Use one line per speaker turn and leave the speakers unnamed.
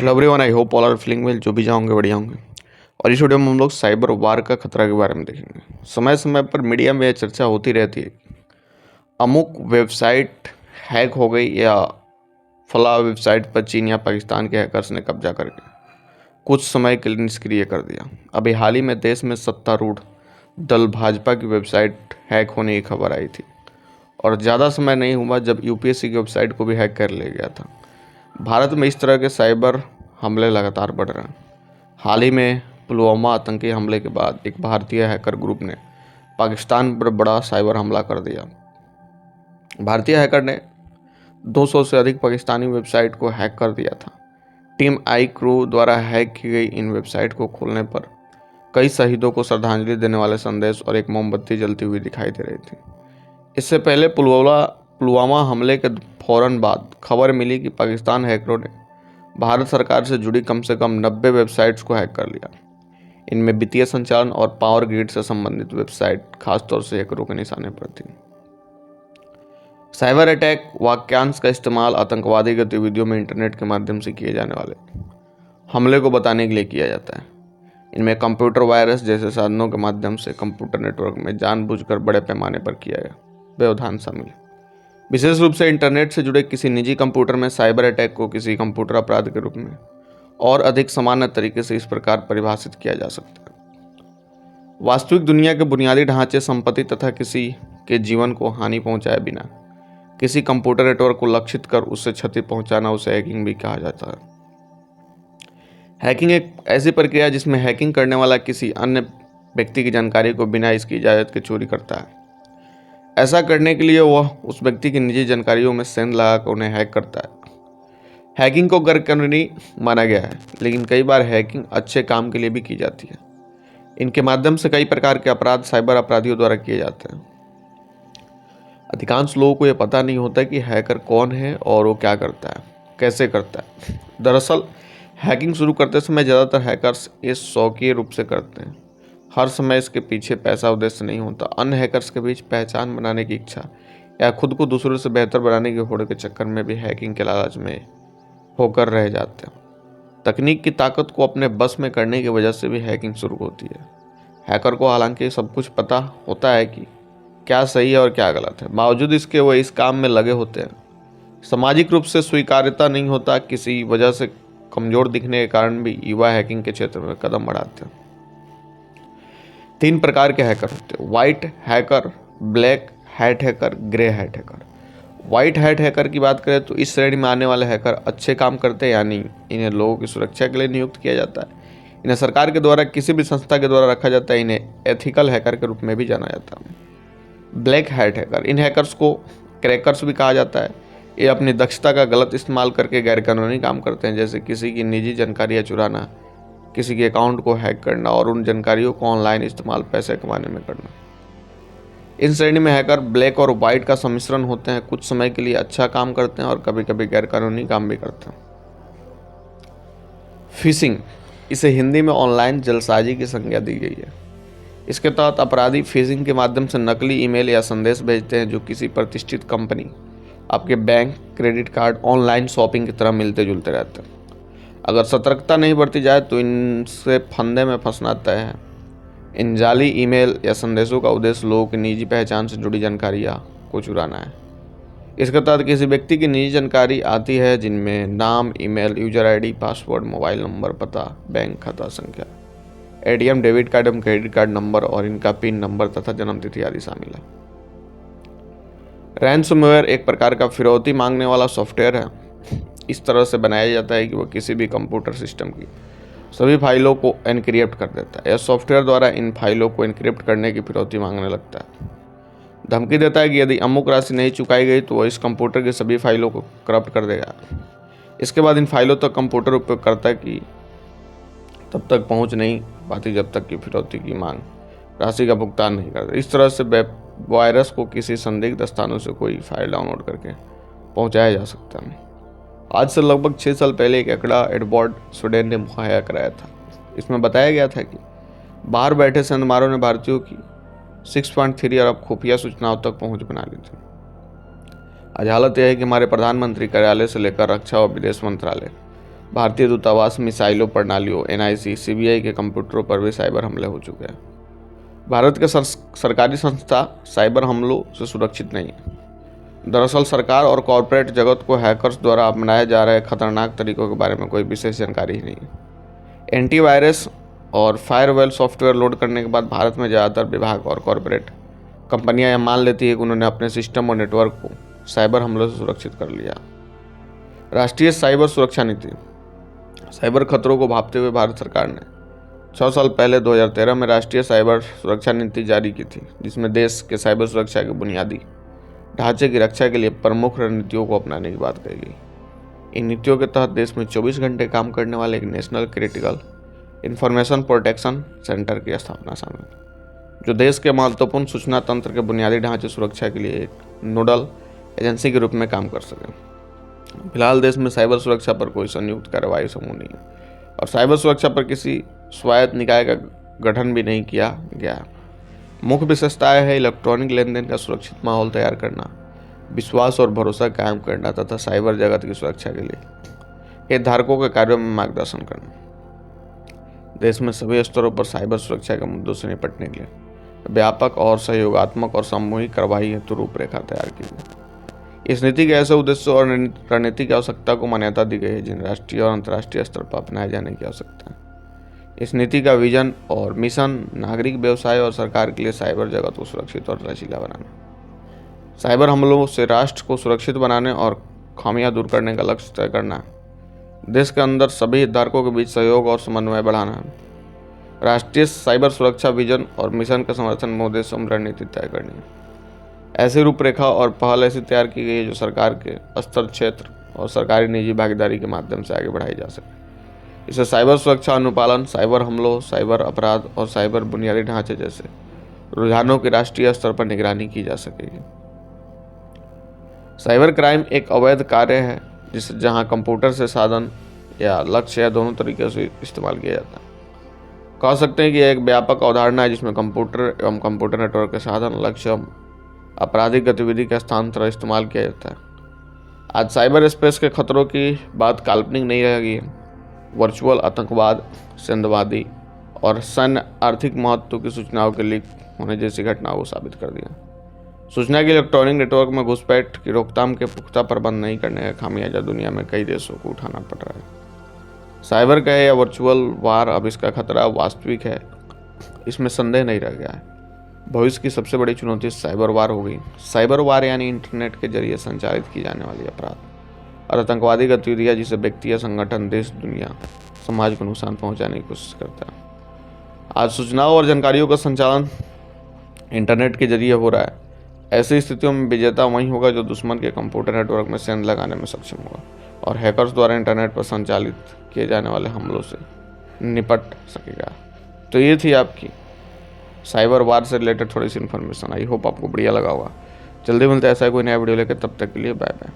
Hello everyone, I hope all are feeling well. जो भी जाओगे बढ़िया होंगे। और इस वीडियो में हम लोग साइबर वार का खतरा के बारे में देखेंगे। समय समय पर मीडिया में यह चर्चा होती रहती है, अमुक वेबसाइट हैक हो गई या फला वेबसाइट पर चीन या पाकिस्तान के हैकर्स ने कब्जा करके कुछ समय के लिए निष्क्रिय कर दिया। अभी हाल ही में देश में सत्तारूढ़ दल भाजपा की वेबसाइट हैक होने की खबर आई थी और ज़्यादा समय नहीं हुआ जब यूपीएससी की वेबसाइट को भी हैक कर लिया गया था। भारत में इस तरह के साइबर हमले लगातार बढ़ रहे हैं। हाल ही में पुलवामा आतंकी हमले के बाद एक भारतीय हैकर ग्रुप ने पाकिस्तान पर बड़ा साइबर हमला कर दिया। भारतीय हैकर ने 200 से अधिक पाकिस्तानी वेबसाइट को हैक कर दिया था। टीम आई क्रू द्वारा हैक की गई इन वेबसाइट को खोलने पर कई शहीदों को श्रद्धांजलि देने वाले संदेश और एक मोमबत्ती जलती हुई दिखाई दे रही थी। इससे पहले पुलवामा हमले के फौरन बाद खबर मिली कि पाकिस्तान हैकरों ने भारत सरकार से जुड़ी कम से कम 90 वेबसाइट्स को हैक कर लिया। इनमें वित्तीय संचालन और पावर ग्रिड से संबंधित वेबसाइट खासतौर से हैकरों के निशाने पर थी। साइबर अटैक वाक्यांश का इस्तेमाल आतंकवादी गतिविधियों में इंटरनेट के माध्यम से किए जाने वाले हमले को बताने के लिए किया जाता है। इनमें कंप्यूटर वायरस जैसे साधनों के माध्यम से कंप्यूटर नेटवर्क में जानबूझकर बड़े पैमाने पर किया गया व्यवधान शामिल है। विशेष रूप से इंटरनेट से जुड़े किसी निजी कंप्यूटर में साइबर अटैक को किसी कंप्यूटर अपराध के रूप में और अधिक सामान्य तरीके से इस प्रकार परिभाषित किया जा सकता है। वास्तविक दुनिया के बुनियादी ढांचे, संपत्ति तथा किसी के जीवन को हानि पहुंचाए बिना किसी कंप्यूटर नेटवर्क को लक्षित कर उससे क्षति पहुंचाना, उसे हैकिंग भी कहा जाता है। हैकिंग एक ऐसी प्रक्रिया है जिसमें हैकिंग करने वाला किसी अन्य व्यक्ति की जानकारी को बिना इसकी इजाज़त के चोरी करता है। ऐसा करने के लिए वह उस व्यक्ति की निजी जानकारियों में सेंध लगाकर उन्हें हैक करता है। हैकिंग को गैरकानूनी माना गया है, लेकिन कई बार हैकिंग अच्छे काम के लिए भी की जाती है। इनके माध्यम से कई प्रकार के अपराध साइबर अपराधियों द्वारा किए जाते हैं। अधिकांश लोगों को यह पता नहीं होता कि हैकर कौन है और वो क्या करता है, कैसे करता है। दरअसल हैकिंग शुरू करते समय ज़्यादातर हैकर्स इस शौकीय रूप से करते हैं। हर समय इसके पीछे पैसा उद्देश्य नहीं होता। अन्य हैकर्स के बीच पहचान बनाने की इच्छा या खुद को दूसरों से बेहतर बनाने की होड़ के चक्कर में भी हैकिंग के लालच में होकर रह जाते हैं। तकनीक की ताकत को अपने बस में करने की वजह से भी हैकिंग शुरू होती है। हैकर को हालांकि सब कुछ पता होता है कि क्या सही है और क्या गलत है, बावजूद इसके वो इस काम में लगे होते हैं। सामाजिक रूप से स्वीकार्यता नहीं होता, किसी वजह से कमजोर दिखने के कारण भी युवा हैकिंग के क्षेत्र में कदम बढ़ाते हैं। 3 प्रकार के हैकर होते हैं: white hacker, black hat hacker, grey hat hacker. White hat hacker की बात करें तो इस श्रेणी में आने वाले हैकर अच्छे काम करते हैं, यानी इन्हें लोगों की सुरक्षा के लिए नियुक्त किया जाता है। इन्हें सरकार के द्वारा किसी भी संस्था के द्वारा रखा जाता है। इन्हें एथिकल हैकर के रूप में भी जाना जाता है। ब्लैक हैट हैकर, इन हैकर्स को क्रैकर्स भी कहा जाता है। ये अपनी दक्षता का गलत इस्तेमाल करके गैरकानूनी काम करते हैं, जैसे किसी की निजी जानकारियाँ चुराना, किसी के अकाउंट को हैक करना और उन जानकारियों को ऑनलाइन इस्तेमाल पैसे कमाने में करना। इन श्रेणी में हैकर ब्लैक और वाइट का सम्मिश्रण होते हैं। कुछ समय के लिए अच्छा काम करते हैं और कभी कभी गैरकानूनी काम भी करते हैं। फिशिंग, इसे हिंदी में ऑनलाइन जालसाजी की संज्ञा दी गई है। इसके तहत अपराधी फिशिंग के माध्यम से नकली ईमेल या संदेश भेजते हैं जो किसी प्रतिष्ठित कंपनी, आपके bank, credit card, online shopping की तरह मिलते जुलते रहते हैं। अगर सतर्कता नहीं बरती जाए तो इनसे फंदे में फंसना तय है। इन जाली ईमेल या संदेशों का उद्देश्य लोगों की निजी पहचान से जुड़ी जानकारियाँ को चुराना है। इसके तहत किसी व्यक्ति की निजी जानकारी आती है जिनमें नाम, email, user ID, password, mobile number, पता, बैंक खाता संख्या, एटीएम, डेबिट कार्ड एवं क्रेडिट कार्ड नंबर और इनका पिन नंबर तथा जन्मतिथि आदि शामिल है। रैंसमवेयर एक प्रकार का फिरौती मांगने वाला सॉफ्टवेयर है। इस तरह से बनाया जाता है कि वह किसी भी कंप्यूटर सिस्टम की सभी फाइलों को एनक्रिप्ट कर देता है। यह सॉफ्टवेयर द्वारा इन फाइलों को एनक्रिप्ट करने की फिरौती मांगने लगता है। धमकी देता है कि यदि अमुक राशि नहीं चुकाई गई तो वह इस कंप्यूटर की सभी फाइलों को करप्ट कर देगा। इसके बाद इन फाइलों तक कंप्यूटर उपयोगकर्ता की तब तक पहुंच नहीं पाती जब तक कि फिरौती की मांग राशि का भुगतान नहीं करता। इस तरह से वायरस को किसी संदिग्ध स्थानों से कोई फाइल डाउनलोड करके पहुंचाया जा सकता है। आज से लगभग 6 साल पहले एक आंकड़ा एडवर्ड स्वीडन ने मुहैया कराया था। इसमें बताया गया था कि बाहर बैठे संदमारों ने भारतीयों की 6.3 अरब खुफिया सूचनाओं तक पहुंच बना ली थी। आज हालत यह है कि हमारे प्रधानमंत्री कार्यालय से लेकर रक्षा और विदेश मंत्रालय भारतीय दूतावास, मिसाइलों प्रणालियों, NIC, CBI के कंप्यूटरों पर भी साइबर हमले हो चुके हैं। भारत के सरकारी संस्था साइबर हमलों से सुरक्षित नहीं है। दरअसल सरकार और कॉरपोरेट जगत को हैकर्स द्वारा अपनाए जा रहे खतरनाक तरीकों के बारे में कोई विशेष जानकारी ही नहीं है। एंटीवायरस और फायरवॉल सॉफ्टवेयर लोड करने के बाद भारत में ज़्यादातर विभाग और कॉरपोरेट कंपनियां यह मान लेती है कि उन्होंने अपने सिस्टम और नेटवर्क को साइबर हमलों से सुरक्षित कर लिया। राष्ट्रीय साइबर सुरक्षा नीति। साइबर खतरों को भांपते हुए भारत सरकार ने 6 साल पहले 2013 में राष्ट्रीय साइबर सुरक्षा नीति जारी की थी, जिसमें देश के साइबर सुरक्षा के बुनियादी ढांचे की रक्षा के लिए प्रमुख रणनीतियों को अपनाने की बात कही गई। इन नीतियों के तहत देश में 24 घंटे काम करने वाले एक national critical information protection centre की स्थापना शामिल, जो देश के महत्वपूर्ण सूचना तंत्र के बुनियादी ढांचे सुरक्षा के लिए एक नोडल एजेंसी के रूप में काम कर सके। फिलहाल देश में साइबर सुरक्षा पर कोई संयुक्त कार्रवाई समूह नहीं है और साइबर सुरक्षा पर किसी स्वायत्त निकाय का गठन भी नहीं किया गया है। मुख्य विशेषताएं है इलेक्ट्रॉनिक लेन देन का सुरक्षित माहौल तैयार करना, विश्वास और भरोसा कायम करना तथा साइबर जगत की सुरक्षा के लिए हितधारकों के कार्यों में मार्गदर्शन करना। देश में सभी स्तरों पर साइबर सुरक्षा के मुद्दों से निपटने के लिए व्यापक और सहयोगात्मक और सामूहिक कार्रवाई हेतु रूपरेखा तैयार की गई। इस नीति के ऐसे उद्देश्य और रणनीतिक आवश्यकता को मान्यता दी गई है जिन राष्ट्रीय और अंतर्राष्ट्रीय स्तर पर अपनाए जाने की आवश्यकता है। इस नीति का विजन और मिशन नागरिक, व्यवसाय और सरकार के लिए साइबर जगत को सुरक्षित और लचीला बनाना, साइबर हमलों से राष्ट्र को सुरक्षित बनाने और खामियां दूर करने का लक्ष्य तय करना है। देश के अंदर सभी हितधारकों के बीच सहयोग और समन्वय बढ़ाना है। राष्ट्रीय साइबर सुरक्षा विजन और मिशन के समर्थन में उद्देश्य और रणनीति तय करनी है। ऐसी रूपरेखा और पहल ऐसी तैयार की गई है जो सरकार के स्तर, क्षेत्र और सरकारी निजी भागीदारी के माध्यम से आगे बढ़ाई जा सके। इसे साइबर सुरक्षा अनुपालन, साइबर हमलों, साइबर अपराध और साइबर बुनियादी ढांचे जैसे रुझानों की राष्ट्रीय स्तर पर निगरानी की जा सकेगी। साइबर क्राइम एक अवैध कार्य है जिसे जहां कंप्यूटर से साधन या लक्ष्य या दोनों तरीके से इस्तेमाल किया जाता है। कह सकते हैं कि यह एक व्यापक अवधारणा है जिसमें कंप्यूटर एवं कंप्यूटर नेटवर्क के साधन, लक्ष्य एवं आपराधिक गतिविधि का स्थानांतरण इस्तेमाल किया जाता है। आज साइबर स्पेस के खतरों की बात काल्पनिक नहीं रह गई है। वर्चुअल आतंकवाद, संदिग्धवादी और सैन्य आर्थिक महत्व की सूचनाओं के लीक होने जैसी घटनाओं को साबित कर दिया। सूचना के इलेक्ट्रॉनिक नेटवर्क में घुसपैठ की रोकथाम के पुख्ता प्रबंध नहीं करने का खामियाजा दुनिया में कई देशों को उठाना पड़ रहा है। साइबर का या वर्चुअल वार अब इसका खतरा वास्तविक है, इसमें संदेह नहीं रह गया है। भविष्य की सबसे बड़ी चुनौती साइबर वार होगी। साइबर वार यानी इंटरनेट के जरिए संचालित की जाने वाली अपराध और आतंकवादी गतिविधियां जिसे व्यक्ति या संगठन देश, दुनिया, समाज को नुकसान पहुंचाने की कोशिश करता है। आज सूचनाओं और जानकारियों का संचालन इंटरनेट के जरिए हो रहा है। ऐसी स्थितियों में विजेता वही होगा जो दुश्मन के कंप्यूटर नेटवर्क में सेंध लगाने में सक्षम होगा और हैकर्स द्वारा इंटरनेट पर संचालित किए जाने वाले हमलों से निपट सकेगा। तो ये थी आपकी साइबर वार से रिलेटेड थोड़ी सी इन्फॉर्मेशन। आई होप आपको बढ़िया लगा होगा। जल्दी मिलते हैं ऐसा कोई नया वीडियो लेकर, तब तक के लिए बाय बाय।